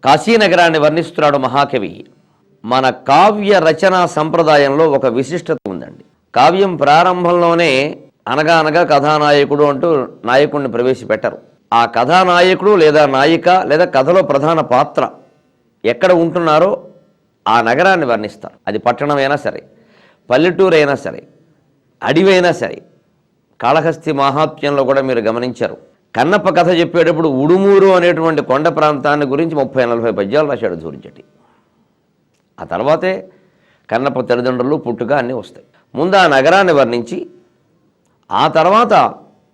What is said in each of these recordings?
కాశీనగరాన్ని వర్ణిస్తున్నాడు మహాకవి. మన కావ్య రచనా సంప్రదాయంలో ఒక విశిష్టత ఉందండి. కావ్యం ప్రారంభంలోనే అనగా కథానాయకుడు అంటూ నాయకుడిని ప్రవేశపెట్టరు. ఆ కథానాయకుడు లేదా నాయిక లేదా కథలో ప్రధాన పాత్ర ఎక్కడ ఉంటున్నారో ఆ నగరాన్ని వర్ణిస్తారు. అది పట్టణమైనా సరే, పల్లెటూరు అయినా సరే, అడివైనా సరే. కాళహస్తి మహాత్మ్యంలో కూడా మీరు గమనించారు. కన్నప్ప కథ చెప్పేటప్పుడు ఉడుమూరు అనేటువంటి కొండ ప్రాంతాన్ని గురించి 30-40 పద్యాలు రాశాడు జూరించటి. ఆ తర్వాతే కన్నప్ప తల్లిదండ్రులు పుట్టుక అన్నీ వస్తాయి. ముందు ఆ నగరాన్ని వర్ణించి ఆ తర్వాత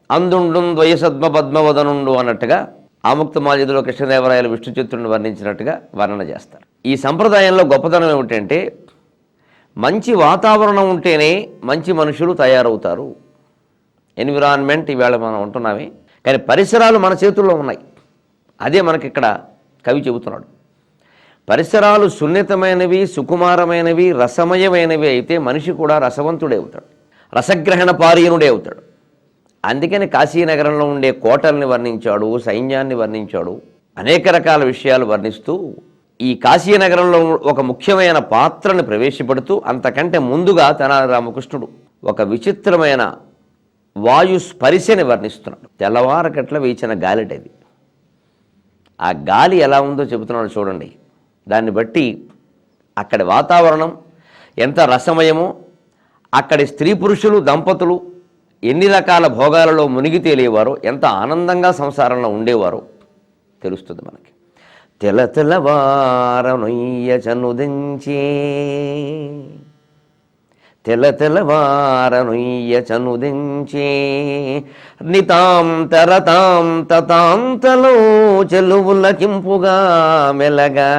అందుండు ద్వయసద్మ పద్మవదనుండు అన్నట్టుగా ఆముక్తమాల్యదలో కృష్ణదేవరాయలు విష్ణుచిత్తుడిని వర్ణించినట్టుగా వర్ణన చేస్తారు. ఈ సంప్రదాయంలో గొప్పతనం ఏమిటంటే మంచి వాతావరణం ఉంటేనే మంచి మనుషులు తయారవుతారు. ఎన్విరాన్మెంట్ ఈవేళ మనం ఉంటున్నామే, కానీ పరిసరాలు మన చేతుల్లో ఉన్నాయి. అదే మనకి ఇక్కడ కవి చెబుతున్నాడు. పరిసరాలు సున్నితమైనవి, సుకుమారమైనవి, రసమయమైనవి అయితే మనిషి కూడా రసవంతుడే అవుతాడు, రసగ్రహణ పారీనుడే అవుతాడు. అందుకని కాశీనగరంలో ఉండే కోటల్ని వర్ణించాడు, సైన్యాన్ని వర్ణించాడు, అనేక రకాల విషయాలు వర్ణిస్తూ ఈ కాశీనగరంలో ఒక ముఖ్యమైన పాత్రను ప్రవేశపెడుతూ అంతకంటే ముందుగా తెనాలి రామకృష్ణుడు ఒక విచిత్రమైన వాయు స్పరిశని వర్ణిస్తున్నాడు. తెల్లవారకట్ల వీచిన గాలిటది. ఆ గాలి ఎలా ఉందో చెబుతున్నాడు చూడండి. దాన్ని బట్టి అక్కడి వాతావరణం ఎంత రసమయమో, అక్కడి స్త్రీ పురుషులు దంపతులు ఎన్ని రకాల భోగాలలో మునిగి తేలేవారో, ఎంత ఆనందంగా సంసారంలో ఉండేవారో తెలుస్తుంది మనకి. తెల్లవారనొయ్య చనుదించే, తెల్లవారనొయ్య చనుదించే, నితాం తరతాం తతాంతలో చెలువులకింపుగా మెలగా.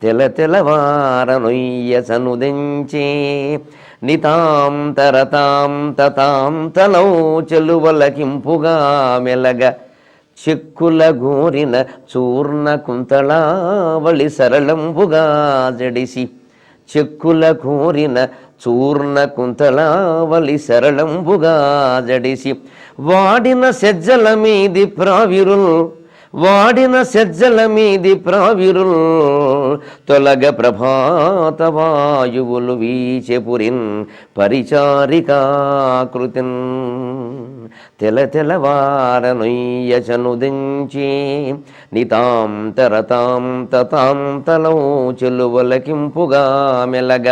తెల్లవారనొయ్య చనుదించే, నితాం తరతాం తతాంతలో చెలువలకింపుగా మెలగ. చెక్కుల గోరిన చూర్ణ కుంతళావళి సరళంబుగా జడిసి, చెక్కుల కోరిన చూర్ణ కుంతళావళి సరళంబుగా జడిసి, వాడిన సెజ్జల మీది ప్రావిరుల్, వాడిన సెజ్జల మీది ప్రావిరుల్, తొలగ ప్రభాత వాయువులు వీచెపురిన్ పరిచారికాకృతిన్. తెల్లవారనొయ్య చనుదించి, నితాం తరతాం తతాం తలో చెలువలకింపుగా మెలగ.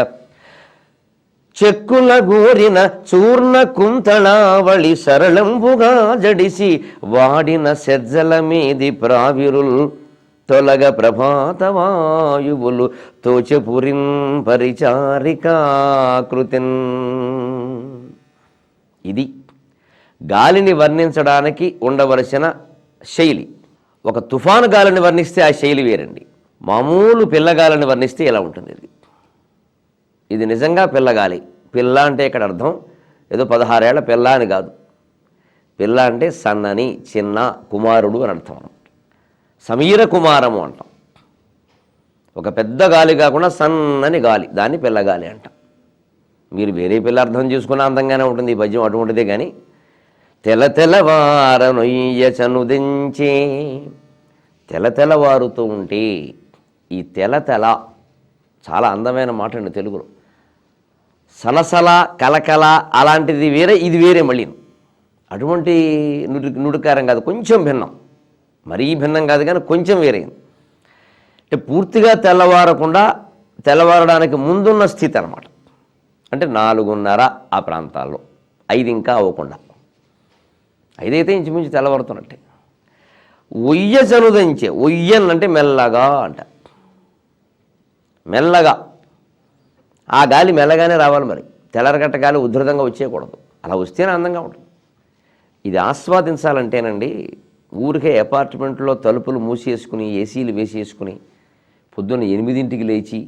చెక్కుల గోరిన చూర్ణ కుంతళావళి సరళంబుగా జడిసి, వాడిన సెజ్జల మీది ప్రావిరుల్, తొలగ ప్రభాత వాయువులు తోచెపురిన్ పరిచారికాకృతిన్. ఇది గాలిని వర్ణించడానికి ఉండవలసిన శైలి. ఒక తుఫాను గాలిని వర్ణిస్తే ఆ శైలి వేరండి. మామూలు పిల్లగాలిని వర్ణిస్తే ఎలా ఉంటుంది ఇది నిజంగా పిల్లగాలి. పిల్ల అంటే ఇక్కడ అర్థం ఏదో 16 ఏళ్ల పిల్ల అని కాదు. పిల్ల అంటే సన్నని, చిన్న, కుమారుడు అని అర్థం అనమాట. సమీర కుమారము అంటాం. ఒక పెద్ద గాలి కాకుండా సన్నని గాలి, దాన్ని పిల్లగాలి అంటాం. మీరు వేరే పిల్ల అర్థం చేసుకున్న అందంగానే ఉంటుంది ఈ పద్యం, అటువంటిదే. కానీ తెల్లవారనొయ్య చనుదించే, తెల్లవారుతూ ఉంటే, ఈ తెల చాలా అందమైన మాట అండి తెలుగులో. సలసల, కలకల అలాంటిది వేరే, ఇది వేరే మళ్ళీ. అటువంటి నుడికారం కాదు, కొంచెం భిన్నం. మరీ భిన్నం కాదు కానీ కొంచెం వేరే. అంటే పూర్తిగా తెల్లవారకుండా తెల్లవారడానికి ముందున్న స్థితి అన్నమాట. అంటే 4:30 ఆ ప్రాంతాల్లో, 5 ఇంకా అవ్వకుండా. 5 అయితే ఇంచుమించు తెల్లవారుతున్నట్టే. ఒయ్య చనుదించే, ఒయ్యన్ అంటే మెల్లగా అంట. మెల్లగా ఆ గాలి మెల్లగానే రావాలి. మరి తెల్లరగట్ట గాలి ఉధృతంగా వచ్చేయకూడదు. అలా వస్తేనే అందంగా ఉంటుంది. ఇది ఆస్వాదించాలంటేనండి ఊరికే అపార్ట్మెంట్లో తలుపులు మూసేసుకుని, ఏసీలు వేసేసుకుని, పొద్దున్న 8ంటికి లేచి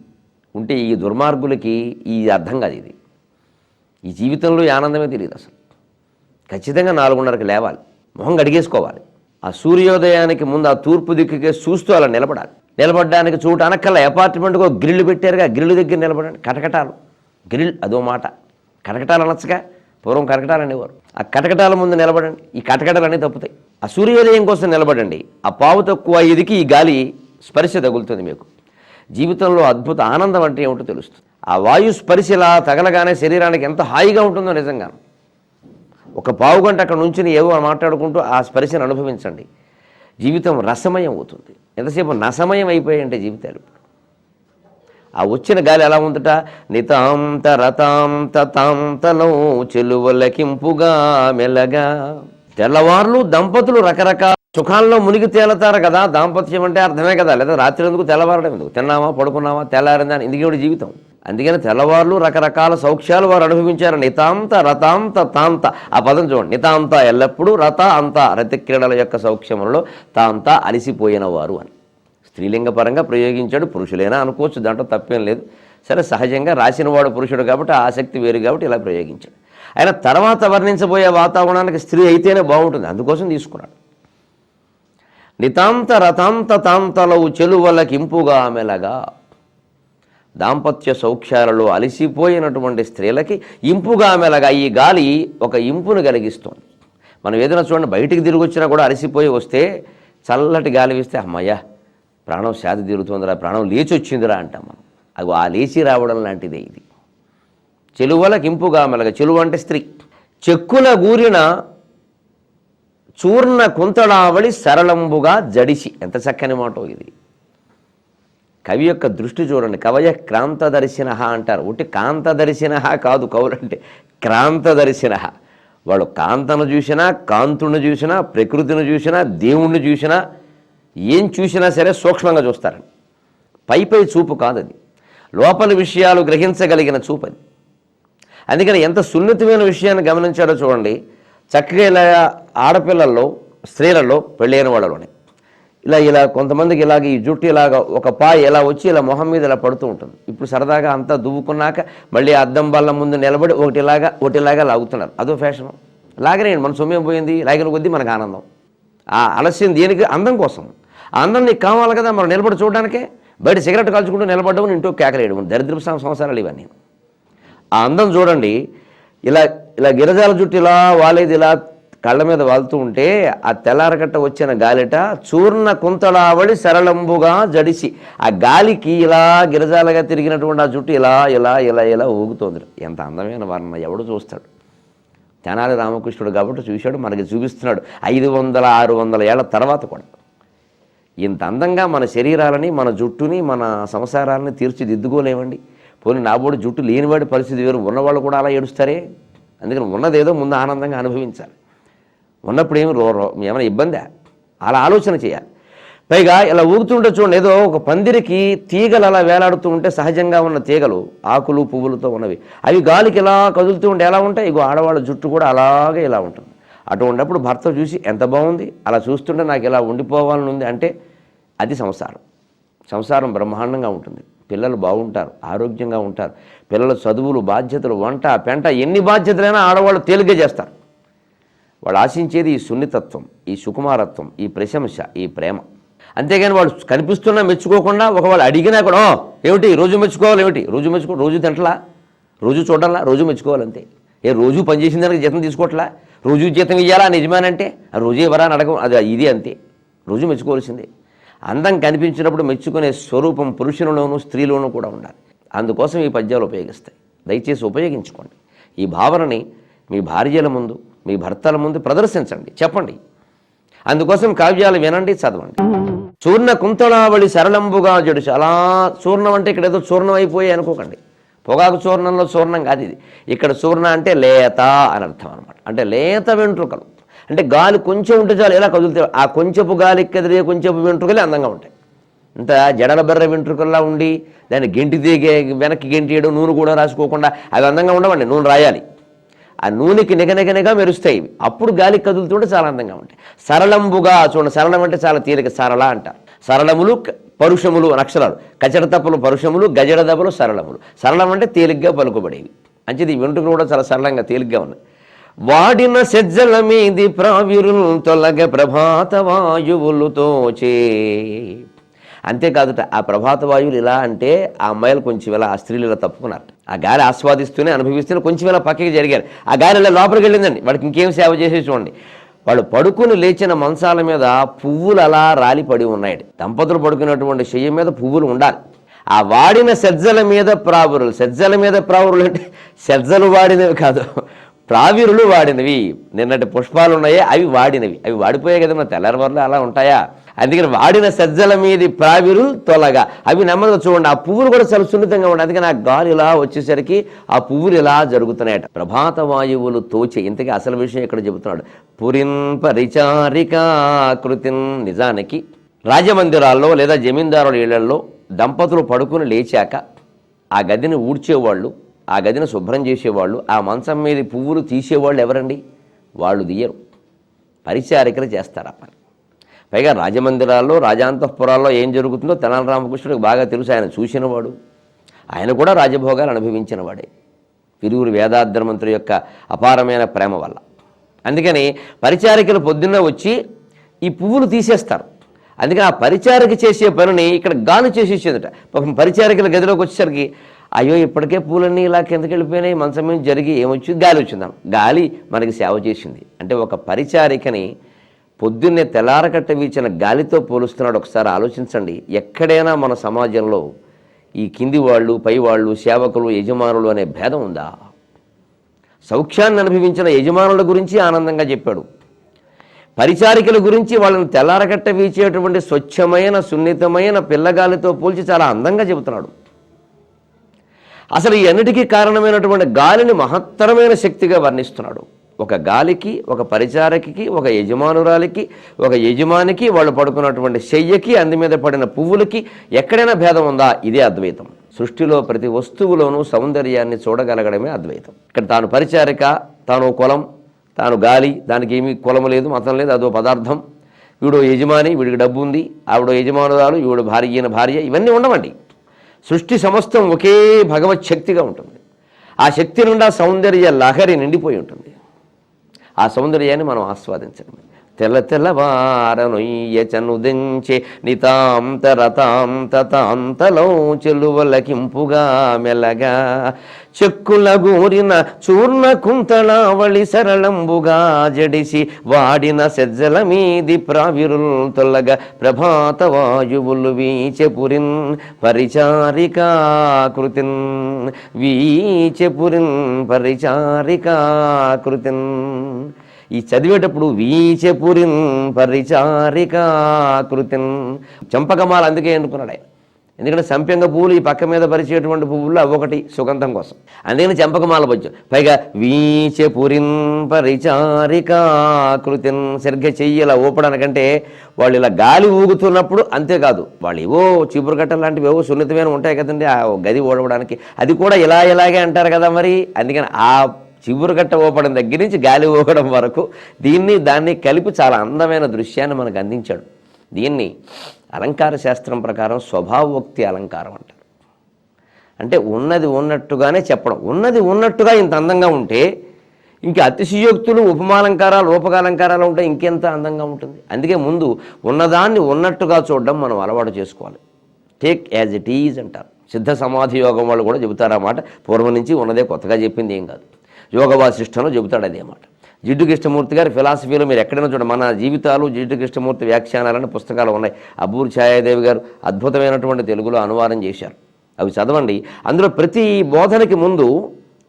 ఉంటే ఈ దుర్మార్గులకి ఈ అర్థం కాదు. ఇది ఈ జీవితంలో ఈ ఆనందమే తెలియదు అసలు. ఖచ్చితంగా 4:30కి లేవాలి, మొహం గడిగేసుకోవాలి. ఆ సూర్యోదయానికి ముందు ఆ తూర్పు దిక్కుకే చూస్తూ అలా నిలబడాలి. నిలబడడానికి చోటు అనక్కల్లా. అపార్ట్మెంట్కి ఒక గ్రిల్ పెట్టారుగా, గ్రిల్ దగ్గర నిలబడండి. కటకటాలు, గ్రిల్ అదో మాట. కటకటాలు అనొచ్చుగా, పూర్వం కటకటాలు అనేవారు. ఆ కటకటాల ముందు నిలబడండి, ఈ కటకటాలు అన్నీ తప్పుతాయి. ఆ సూర్యోదయం కోసం నిలబడండి. ఆ 5:15కి ఈ గాలి స్పర్శ తగులుతుంది మీకు. జీవితంలో అద్భుత ఆనందం అంటే ఏమిటో తెలుస్తుంది. ఆ వాయు స్పర్శ ఇలా తగలగానే శరీరానికి ఎంత హాయిగా ఉంటుందో నిజంగా. ఒక పావుగంట అక్కడ నుంచి ఏవో మాట్లాడుకుంటూ ఆ స్పర్శను అనుభవించండి. జీవితం రసమయం అవుతుంది. ఎంతసేపు నసమయం అయిపోయాయంటే జీవితాలు. ఆ వచ్చిన గాలి ఎలా ఉందట, నితాంత రతాంత తాంతలో చెలువలకింపుగా మెల్లగా. తెల్లవార్లు దంపతులు రకరకాల సుఖాల్లో మునిగి తేలతారు కదా. దాంపత్యం అంటే అర్థమే కదా. లేదా రాత్రి ఎందుకు, తెల్లవారడం ఎందుకు? తిన్నామా, పడుకున్నామా, తెల్లారిందా, ఇందుకే జీవితం. అందుకని తెల్లవార్లు రకరకాల సౌఖ్యాలు వారు అనుభవించారు. నితాంత రతాంత తాంత, ఆ పదం చూడండి. నితాంత ఎల్లప్పుడూ, రత అంత రతి క్రీడల యొక్క సౌఖ్యములలో, తాంత అలిసిపోయిన వారు అని స్త్రీలింగ పరంగా ప్రయోగించాడు. పురుషులైనా అనుకోవచ్చు, దాంట్లో తప్పేం లేదు. సరే, సహజంగా రాసినవాడు పురుషుడు కాబట్టి ఆసక్తి వేరు కాబట్టి ఇలా ప్రయోగించాడు. ఆయన తర్వాత వర్ణించబోయే వాతావరణానికి స్త్రీ అయితేనే బాగుంటుంది, అందుకోసం తీసుకున్నాడు. నితాంత రతాంత తాంతలవు చెలువలకింపుగా మెలగా. దాంపత్య సౌఖ్యాలలో అలసిపోయినటువంటి స్త్రీలకి ఇంపుగా మెలగా ఈ గాలి ఒక ఇంపును కలిగిస్తుంది. మనం ఏదైనా చూడండి, బయటికి తిరిగి వచ్చినా కూడా అలసిపోయి వస్తే చల్లటి గాలి వేస్తే అమ్మయ్య ప్రాణం శాది తిరుగుతుందిరా, ప్రాణం లేచి వచ్చిందిరా అంటాం మనం. అది ఆ లేచి రావడం లాంటిదే ఇది. చెలువలకింపుగా మెలగా. చెలువ అంటే స్త్రీ. చెక్కుల గూరిన చూర్ణ కుంతళావళి సరళంబుగా జడిసి. ఎంత చక్కని మాట ఇది. కవి యొక్క దృష్టి చూడండి. కవయ క్రాంతదర్శిన అంటారు. ఒకటి కాంతదర్శిన కాదు, కవులంటే క్రాంతదర్శిన. వాడు కాంతను చూసినా, కాంతుని చూసినా, ప్రకృతిని చూసినా, దేవుణ్ణి చూసినా, ఏం చూసినా సరే సూక్ష్మంగా చూస్తారండి. పై చూపు కాదు అది, లోపలి విషయాలు గ్రహించగలిగిన చూపు అది. అందుకని ఎంత సున్నితమైన విషయాన్ని గమనించాడో చూడండి. చక్కగా ఇలా ఆడపిల్లల్లో, స్త్రీలలో, పెళ్ళైన వాళ్ళలోనే ఇలా కొంతమందికి ఇలాగ ఈ జుట్టు ఇలాగ ఒక పాయ ఇలా వచ్చి ఇలా మొహం మీద ఇలా పడుతూ ఉంటుంది. ఇప్పుడు సరదాగా అంతా దువ్వుకున్నాక మళ్ళీ అద్దం బల్ల ముందు నిలబడి ఒకటిలాగా లాగుతున్నారు. అదో ఫ్యాషను. లాగనేయండి, మన సొమ్యం పోయింది, లాగిన కొద్దీ మనకు ఆనందం. ఆ ఆలస్యం దేనికి? అందం కోసం. ఆ అందం నీకు కావాలి కదా, మనం నిలబడి చూడడానికే. బయట సిగరెట్ కాల్చుకుంటూ నిలబడ్డవు, ఇంటో కేకలేయడం, దరిద్రపు సంవత్సరాలు ఇవన్నీ. ఆ అందం చూడండి. ఇలా గిరజాల జుట్టు ఇలా వాలేది ఇలా కళ్ళ మీద వాలుతూ ఉంటే ఆ తెల్లారగట్ట వచ్చిన గాలిట చూర్ణ కుంతళావళి సరళంబుగా జడిసి. ఆ గాలికి ఇలా గిరజాలుగా తిరిగినటువంటి ఆ జుట్టు ఇలా ఇలా ఇలా ఇలా ఊగుతోంది. ఎంత అందమైన వర్ణ ఎవడు చూస్తాడు? తెనాలి రామకృష్ణుడు కాబట్టి చూశాడు, మనకి చూపిస్తున్నాడు 500-600 ఏళ్ల తర్వాత కూడా. ఇంత అందంగా మన శరీరాలని, మన జుట్టుని, మన సంసారాలని తీర్చిదిద్దుకోలేమండి. పోనీ నాబోడు జుట్టు లేనివాడి పరిస్థితి వేరు, ఉన్నవాళ్ళు కూడా అలా ఏడుస్తారే. అందుకని ఉన్నదేదో ముందు ఆనందంగా అనుభవించాలి. ఉన్నప్పుడు ఏమైనా ఇబ్బందా? అలా ఆలోచన చేయాలి. పైగా ఇలా ఊగుతుంటే చూడండి, ఏదో ఒక పందిరికి తీగలు అలా వేలాడుతూ ఉంటే, సహజంగా ఉన్న తీగలు ఆకులు పువ్వులతో ఉన్నవి, అవి గాలికి ఇలా కదులుతూ ఉంటే ఎలా ఉంటాయి? ఇగో ఆడవాళ్ళ జుట్టు కూడా అలాగే ఇలా ఉంటుంది. అటువంటిప్పుడు భర్త చూసి ఎంత బాగుంది, అలా చూస్తుంటే నాకు ఇలా ఉండిపోవాలని ఉంది అంటే అది సంసారం. సంసారం బ్రహ్మాండంగా ఉంటుంది. పిల్లలు బాగుంటారు, ఆరోగ్యంగా ఉంటారు. పిల్లల చదువులు, బాధ్యతలు, వంట పెంట, ఎన్ని బాధ్యతలైనా ఆడవాళ్ళు తేలిగ్గా చేస్తారు. వాళ్ళు ఆశించేది ఈ సున్నితత్వం, ఈ సుకుమారత్వం, ఈ ప్రశంస, ఈ ప్రేమ. అంతేగాని వాళ్ళు కనిపిస్తున్నా మెచ్చుకోకుండా, ఒకవేళ అడిగినా కూడా ఏమిటి రోజు మెచ్చుకోవాలి, ఏమిటి రోజు తింటలా, రోజు చూడాలా, రోజు మెచ్చుకోవాలంతే. రోజు పనిచేసిన దానికి జీతం తీసుకోవట్లా, రోజు జీతం ఇవ్వాలా నిజమేనంటే ఆ రోజు ఎవరా అడగం, అది ఇది అంతే. రోజు మెచ్చుకోవాల్సిందే. అందం కనిపించినప్పుడు మెచ్చుకునే స్వరూపం పురుషులలోనూ స్త్రీలోనూ కూడా ఉండాలి. అందుకోసం ఈ పద్యాలు ఉపయోగిస్తాయి. దయచేసి ఉపయోగించుకోండి. ఈ భావనని మీ భార్యల ముందు, మీ భర్తల ముందు ప్రదర్శించండి, చెప్పండి. అందుకోసం కావ్యాలు వినండి, చదవండి. చూర్ణ కుంతళావళి సరళంబుగా జడుసు. అలా చూర్ణం అంటే ఇక్కడ ఏదో చూర్ణం అయిపోయి అనుకోకండి. పొగాకు చూర్ణంలో చూర్ణం కాదు ఇది. ఇక్కడ చూర్ణ అంటే లేత అని అర్థం అనమాట. అంటే లేత వెంట్రుకలు. అంటే గాలి కొంచెం ఉంటే చాలు, ఎలా కదులుతాయి. ఆ కొంచెపు గాలికి కదిలే కొంచెపు వెంట్రుకలే అందంగా ఉంటాయి. ఇంత జడల బెర్ర వెంట్రుకల్లా ఉండి దాన్ని గెంటి దిగే వెనక్కి గెంటియడం, నూనె కూడా రాసుకోకుండా అవి అందంగా ఉండవండి. నూనె రాయాలి. ఆ నూనెకి నిగనిగనిగా మెరుస్తాయి ఇవి. అప్పుడు గాలికి కదులుతుంటే చాలా అందంగా ఉంటాయి. సరళంబుగా చూడండి. సరళం అంటే చాలా తేలిక, సరళ అంటారు. సరళములు పరుషములు అక్షరాలు. కచడ తప్పలు పరుషములు, గజడ దెబ్బలు సరళములు. సరళం అంటే తేలిగ్గా పలుకుబడేవి. అంచేది ఈ వెంట్రుకలు కూడా చాలా సరళంగా తేలిగ్గా ఉన్నాయి. వాడిన సెజ్జల మీది ప్రావిరులు తొలగ ప్రభాత వాయువులు తోచే. అంతేకాదుట ఆ ప్రభాత వాయువులు ఇలా అంటే ఆ అమ్మాయిలు కొంచెం ఇలా, ఆ స్త్రీలు ఇలా తప్పుకున్నారు. ఆ గాలి ఆస్వాదిస్తూనే అనుభవిస్తూనే కొంచెం ఇలా పక్కకి జరిగారు. ఆ గాలి ఇలా లోపలికి వెళ్ళిందండి. వాడికి ఇంకేం సేవ చేసి చూడండి. వాళ్ళు పడుకుని లేచిన మంచాల మీద పువ్వులు అలా రాలిపడి ఉన్నాయి. దంపతులు పడుకున్నటువంటి శయ్య మీద పువ్వులు ఉండాలి. ఆ వాడిన సజ్జల మీద ప్రావురులు, సజ్జల మీద ప్రావురులు అంటే సజ్జలు వాడినవి కాదు, ప్రావిరులు వాడినవి. నిన్నటి పుష్పాలు ఉన్నాయే అవి వాడినవి, అవి వాడిపోయాయి కదా, మన తెల్లారివారులు అలా ఉంటాయా? అందుకని వాడిన సజ్జల మీది ప్రావిరులు తొలగా, అవి నెమ్మదిగా చూడండి. ఆ పువ్వులు కూడా చాలా సున్నితంగా ఉండే, అందుకని ఆ గాలి ఇలా వచ్చేసరికి ఆ పువ్వులు ఇలా జరుగుతున్నాయట. ప్రభాత వాయువులు తోచే. ఇంతకీ అసలు విషయం ఇక్కడ చెబుతున్నాడు. పురిన్ పరిచారికా కృతిన్. నిజానికి రాజమందిరాల్లో లేదా జమీందారుల ఇళ్లలో దంపతులు పడుకుని లేచాక ఆ గదిని ఊడ్చేవాళ్ళు, ఆ గదిని శుభ్రం చేసేవాళ్ళు, ఆ మంచం మీద పువ్వులు తీసేవాళ్ళు ఎవరండి? వాళ్ళు తీయరు, పరిచారికలు చేస్తారు ఆ పని. పైగా రాజమందిరాల్లో రాజాంతఃపురాల్లో ఏం జరుగుతుందో తెనాలి రామకృష్ణుడికి బాగా తెలుసు. ఆయన చూసినవాడు, ఆయన కూడా రాజభోగాలు అనుభవించిన వాడే, విరుగురు వేదాద్రి మంత్రి యొక్క అపారమైన ప్రేమ వల్ల. అందుకని పరిచారికలు పొద్దున్న వచ్చి ఈ పువ్వులు తీసేస్తారు. అందుకని ఆ పరిచారిక చేసే పనిని ఇక్కడ గాలి చేసేసేదట. పాపం పరిచారికల గదిలోకి వచ్చేసరికి అయ్యో ఇప్పటికే పూలన్నీ ఇలా కిందకి వెళ్ళిపోయినాయి, మంచం మీద జరిగి ఏమొచ్చింది, గాలి వచ్చిందాం, గాలి మనకి సేవ చేసింది అంటే. ఒక పరిచారికని పొద్దున్నే తెల్లారకట్ట వీచిన గాలితో పోలుస్తున్నాడు. ఒకసారి ఆలోచించండి. ఎక్కడైనా మన సమాజంలో ఈ కింది వాళ్ళు, పై వాళ్ళు, సేవకులు, యజమానులు అనే భేదం ఉందా? సౌఖ్యాన్ని అనుభవించిన యజమానుల గురించి ఆనందంగా చెప్పాడు. పరిచారికల గురించి వాళ్ళని తెల్లారకట్ట వీచేటువంటి స్వచ్ఛమైన సున్నితమైన పిల్లగాలితో పోల్చి చాలా అందంగా చెబుతున్నాడు. అసలు ఈ అన్నిటికీ కారణమైనటువంటి గాలిని మహత్తరమైన శక్తిగా వర్ణిస్తున్నాడు. ఒక గాలికి, ఒక పరిచారకి, ఒక యజమానురాలికి, ఒక యజమానికి, వాళ్ళు పడుకున్నటువంటి శయ్యకి, అందు మీద పడిన పువ్వులకి ఎక్కడైనా భేదం ఉందా? ఇదే అద్వైతం. సృష్టిలో ప్రతి వస్తువులోనూ సౌందర్యాన్ని చూడగలగడమే అద్వైతం. ఇక్కడ తాను పరిచారిక, తాను కులం, తాను గాలి, దానికి ఏమీ కులం లేదు, మతం లేదు, అదో పదార్థం. వీడు యజమాని, వీడికి డబ్బు ఉంది, ఆవిడ యజమానురాలు, వీడు భార్య భార్య, ఇవన్నీ ఉండవండి. సృష్టి సమస్తం ఒకే భగవత్ శక్తిగా ఉంటుంది. ఆ శక్తి నుండి ఆ సౌందర్య లహరి నిండిపోయి ఉంటుంది. ఆ సౌందర్యాన్ని మనం ఆస్వాదించడమే. తెల్ల తెల్లవారనొయ్యచనుదించే నితాంతరతాం తతాంతలో చెలువలకింపుగా మెల్లగా చెక్కుల గూరిన చూర్ణ కుంతళావళి సరళంబుగా జడిసి వాడిన సెజ్జల మీది ప్రావిరుల్ తొల్లగా ప్రభాత వాయువులు వీచెపురిన్ పరిచారికా కృతిన్. వీచెపురిన్ పరిచారికా కృతిన్. ఈ చదివేటప్పుడు వీచెపురిన్ పరిచారికా కృతిన్. చంపకమాల అందుకే ఎన్నుకున్నాడు ఆయన. ఎందుకంటే సంపెంగ పువ్వులు ఈ పక్క మీద పరిచేటువంటి పువ్వుల్లో అవొకటి సుగంధం కోసం, అందుకని చంపకమాల పద్యం. పైగా వీచెపురిన్ పరిచారికా కృతిన్. సరిగ్గా చెయ్యిలా ఊపడానికంటే వాళ్ళు ఇలా గాలి ఊగుతున్నప్పుడు, అంతేకాదు వాళ్ళు ఏవో చీపురుగట్టలు లాంటివి ఏవో సున్నితమైన ఉంటాయి కదండి ఆ గది ఓడవడానికి, అది కూడా ఇలాగే అంటారు కదా మరి. అందుకని ఆ చివురుగట్ట ఊపడం దగ్గర నుంచి గాలి ఊగడం వరకు దాన్ని కలిపి చాలా అందమైన దృశ్యాన్ని మనకు అందించాడు. దీన్ని అలంకార శాస్త్రం ప్రకారం స్వభావోక్తి అలంకారం అంటారు. అంటే ఉన్నది ఉన్నట్టుగానే చెప్పడం. ఉన్నది ఉన్నట్టుగా ఇంత అందంగా ఉంటే ఇంకా అతిశయోక్తులు, ఉపమాలంకారాలు, రూపకాలంకారాలు ఉంటే ఇంకెంత అందంగా ఉంటుంది. అందుకే ముందు ఉన్నదాన్ని ఉన్నట్టుగా చూడడం మనం అలవాటు చేసుకోవాలి. టేక్ యాజ్ ఇట్ ఈజ్ అంటారు. సిద్ధ సమాధి యోగం వాళ్ళు కూడా చెబుతారు ఆ మాట. పూర్వం నుంచి ఉన్నదే, కొత్తగా చెప్పింది ఏం కాదు. యోగ వాసిష్టంలో చెబుతాడు అదే మాట. జిడ్డు కృష్ణమూర్తి గారి ఫిలాసఫీలో మీరు ఎక్కడైనా చూడండి, మన జీవితాలు, జిడ్డు కృష్ణమూర్తి వ్యాఖ్యానాలని పుస్తకాలు ఉన్నాయి. అబ్బూరి ఛాయాదేవి గారు అద్భుతమైనటువంటి తెలుగులో అనువాదం చేశారు. అవి చదవండి. అందులో ప్రతి బోధనకి ముందు,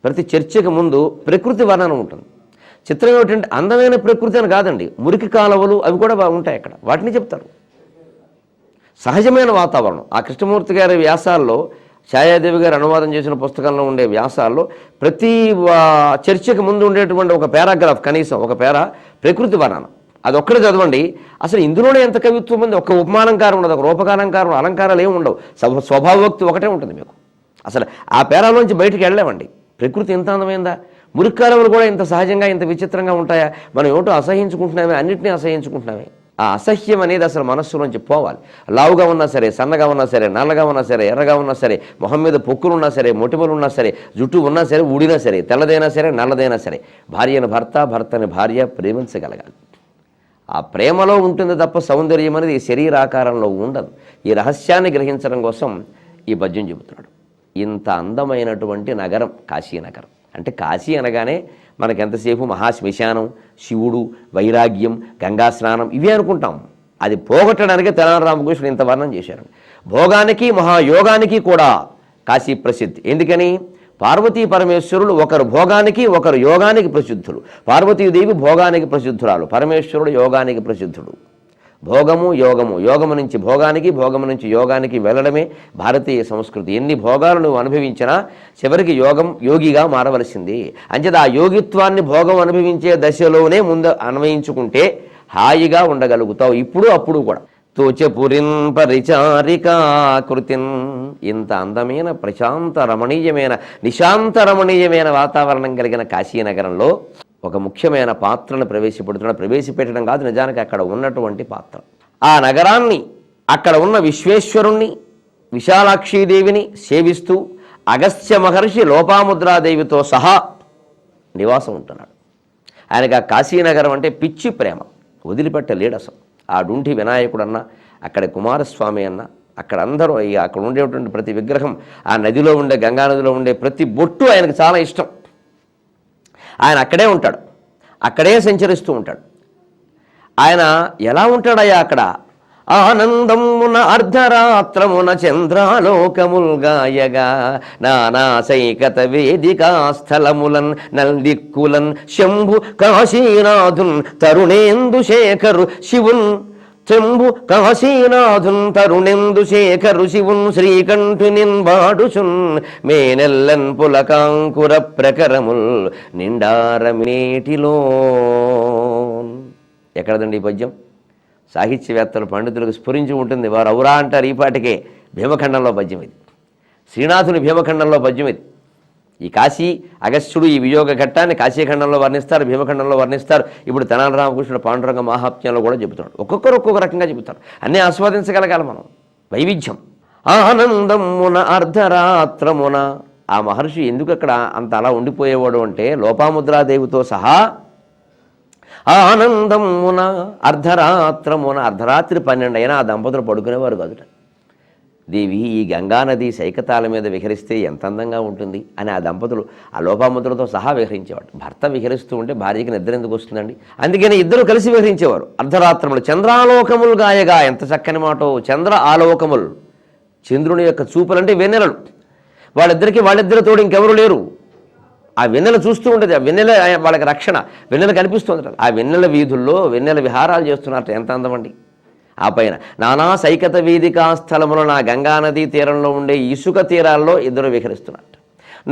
ప్రతి చర్చకి ముందు ప్రకృతి వర్ణన ఉంటుంది. చిత్రం ఏమిటంటే అందమైన ప్రకృతి అని కాదండి, మురికి కాలువలు అవి కూడా ఉంటాయి అక్కడ, వాటిని చెప్తారు. సహజమైన వాతావరణం. ఆ కృష్ణమూర్తి గారి వ్యాసాల్లో, ఛాయాదేవి గారు అనువాదం చేసిన పుస్తకంలో ఉండే వ్యాసాల్లో ప్రతి చర్చకి ముందు ఉండేటువంటి ఒక పారాగ్రాఫ్, కనీసం ఒక పేరా ప్రకృతి వర్ణన. అదొక్కడే చదవండి. అసలు ఇందులోనే ఎంత కవిత్వం ఉంది. ఒక ఉపమాలంకారం ఉండదు, ఒక రూపకాలంకారం, అలంకారాలు ఏమి ఉండవు. స్వభావోక్తి ఒకటే ఉంటుంది మీకు. అసలు ఆ పేరాలోంచి బయటికి వెళ్ళలేమండి. ప్రకృతి ఎంత అందమైందా? మురికాలములు కూడా ఇంత సహజంగా, ఇంత విచిత్రంగా ఉంటాయా? మనం ఏమిటో అసహించుకుంటున్నామే, అన్నింటినీ అసహించుకుంటున్నామే. ఆ అసహ్యం అనేది అసలు మనస్సులోంచి పోవాలి. లావుగా ఉన్నా సరే, సన్నగా ఉన్నా సరే, నల్లగా ఉన్నా సరే, ఎర్రగా ఉన్నా సరే, మొహం మీద పొక్కులు ఉన్నా సరే, మొటిమలు ఉన్నా సరే, జుట్టు ఉన్నా సరే, ఊడినా సరే, తెల్లదైనా సరే, నల్లదైనా సరే, భార్యను భర్త, భర్తని భార్య ప్రేమించగలగాలి. ఆ ప్రేమలో ఉంటుంది తప్ప సౌందర్యం అనేది ఈ శరీరాకారంలో ఉండదు. ఈ రహస్యాన్ని గ్రహించడం కోసం ఈ పద్యం చెబుతున్నాడు. ఇంత అందమైనటువంటి నగరం కాశీనగరం. అంటే కాశీ అనగానే మనకెంతసేపు మహాశ్మశానం, శివుడు, వైరాగ్యం, గంగా స్నానం ఇవే అనుకుంటాం. అది పోగొట్టడానికే తెలంగాణ రామకృష్ణుడు ఇంత వర్ణం చేశారు. భోగానికి మహాయోగానికి కూడా కాశీ ప్రసిద్ధి. ఎందుకని? పార్వతీ పరమేశ్వరులు ఒకరు భోగానికి ఒకరు యోగానికి ప్రసిద్ధులు. పార్వతీదేవి భోగానికి ప్రసిద్ధురాలు, పరమేశ్వరుడు యోగానికి ప్రసిద్ధుడు. భోగము యోగము, యోగము నుంచి భోగానికి, భోగము నుంచి యోగానికి వెళ్ళడమే భారతీయ సంస్కృతి. ఎన్ని భోగాలు నువ్వు అనుభవించినా చివరికి యోగిగా మారవలసింది. అంచేత ఆ యోగిత్వాన్ని భోగం అనుభవించే దశలోనే ముందు అన్వయించుకుంటే హాయిగా ఉండగలుగుతావు, ఇప్పుడు అప్పుడు కూడా. తోచెపురిన్ పరిచారికాకృతిన్, ఇంత అందమైన ప్రశాంత రమణీయమైన నిశాంత రమణీయమైన వాతావరణం కలిగిన కాశీనగరంలో ఒక ముఖ్యమైన పాత్రను ప్రవేశపెట్టడం కాదు, నిజానికి అక్కడ ఉన్నటువంటి పాత్ర. ఆ నగరాన్ని, అక్కడ ఉన్న విశ్వేశ్వరుణ్ణి, విశాలాక్షీదేవిని సేవిస్తూ అగస్త్య మహర్షి లోపాముద్రాదేవితో సహా నివాసం ఉంటున్నాడు. ఆయనకు ఆ కాశీనగరం అంటే పిచ్చి ప్రేమ, వదిలిపెట్టలేడు అసలు. ఆ డుంఠి వినాయకుడన్నా, అక్కడ కుమారస్వామి అన్నా, అక్కడ అందరూ అక్కడ ఉండేటువంటి ప్రతి విగ్రహం, ఆ నదిలో ఉండే గంగా నదిలో ఉండే ప్రతి బొట్టు ఆయనకు చాలా ఇష్టం. ఆయన అక్కడే ఉంటాడు, అక్కడే సంచరిస్తూ ఉంటాడు. ఆయన ఎలా ఉంటాడయ్యా అక్కడ? ఆనందమున అర్ధరాత్రమున చంద్రాలోకముల్గాయగా నానా సైకత వేదికా స్థలములన్ నల్దిక్కులన్ శంభు కాశీనాథున్ తరుణేందు శేఖరు శివున్ శంభు కాశీనాథున్ తరుణేందు శేఖరు శివున్ శ్రీకంఠునిన్ బాడుచున్ మేనెల్లన్ పులకాంకుర ప్రకరముల్ నిండారమేటిలో. ఎక్కడదండి ఈ పద్యం? సాహిత్యవేత్తలు, పండితులకు స్ఫురించి ఉంటుంది. వారు ఔరా అంటారు ఈ పాటికే. భీమఖండంలో పద్యం ఇది, శ్రీనాథుని భీమఖండంలో పద్యం ఇది. ఈ కాశీ అగస్త్యుడు ఈ వియోగ ఘట్టాన్ని కాశీఖండంలో వర్ణిస్తారు, భీమఖండంలో వర్ణిస్తారు. ఇప్పుడు తెనాలి రామకృష్ణుడు పాండురంగ మహాత్మ్యంలో కూడా చెబుతున్నాడు. ఒక్కొక్కరు ఒక్కొక్క రకంగా చెబుతారు. అన్నీ ఆస్వాదించగలగాలి మనం. వైవిధ్యం. ఆనందమున అర్ధరాత్రమున, ఆ మహర్షి ఎందుకు అక్కడ అంత అలా ఉండిపోయేవాడు అంటే లోపాముద్రాదేవితో సహా ఆనందమున అర్ధరాత్రమున, అర్ధరాత్రి 12 అయినా ఆ దంపతులు పడుకునేవారు కాదుట. దేవి, ఈ గంగానది సైకతాల మీద విహరిస్తే ఎంత అందంగా ఉంటుంది అని ఆ దంపతులు ఆ లోపాముద్రతో సహా విహరించేవాడు. భర్త విహరిస్తూ ఉంటే భార్యకి నిద్ర ఎందుకు వస్తుందండి? అందుకని ఇద్దరు కలిసి విహరించేవారు. అర్ధరాత్రములు చంద్రాలోకములు గాయగా, ఎంత చక్కని మాటో. చంద్ర ఆలోకములు, చంద్రుని యొక్క చూపులంటే వెన్నెలలు. వాళ్ళిద్దరి తోడు ఇంకెవరు లేరు. ఆ వెన్నెల చూస్తూ ఉంటుంది. ఆ వెన్నెల వాళ్ళకి రక్షణ. వెన్నెల కనిపిస్తుంది. ఆ వెన్నెల వీధుల్లో వెన్నెల విహారాలు చేస్తున్నట్టు ఎంత అందమండి. ఆ పైన నానా సైకత వేదికా స్థలములో, నా గంగానదీ తీరంలో ఉండే ఇసుక తీరాల్లో ఇద్దరు విహరిస్తున్నట్టు.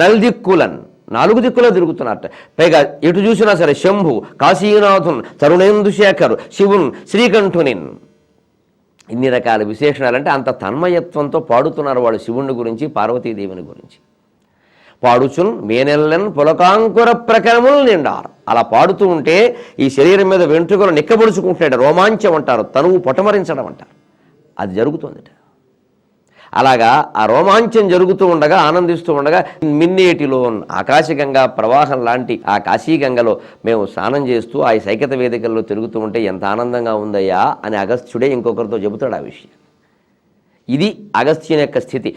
నల్దిక్కులన్, 4 దిక్కులో తిరుగుతున్నట్టు. పైగా ఎటు చూసినా సరే శంభు కాశీనాథున్ తరుణేందు శేఖరు శివున్ శ్రీకంఠునిన్, ఇన్ని రకాల విశేషణాలంటే అంత తన్మయత్వంతో పాడుతున్నారు వాళ్ళు శివుని గురించి, పార్వతీదేవిని గురించి. పాడుచున్ మేనెల్లన్ పులకాంకుర ప్రకరములు నిండారు. అలా పాడుతూ ఉంటే ఈ శరీరం మీద వెంట్రుకలు నిక్కబడుచుకుంటున్నాడు. రోమాంచం అంటారు, తనువు పొటమరించడం అంటారు. అది జరుగుతుందట. అలాగా ఆ రోమాంచం జరుగుతూ ఉండగా, ఆనందిస్తూ ఉండగా, మిన్నేటిలో ఆకాశగంగా ప్రవాహం లాంటి ఆ కాశీగంగలో మేము స్నానం చేస్తూ ఆ సైకత వేదికల్లో తిరుగుతూ ఉంటే ఎంత ఆనందంగా ఉందయ్యా అని అగస్త్యుడే ఇంకొకరితో చెబుతాడు ఆ విషయం. ఇది అగస్త్యుని యొక్క స్థితి.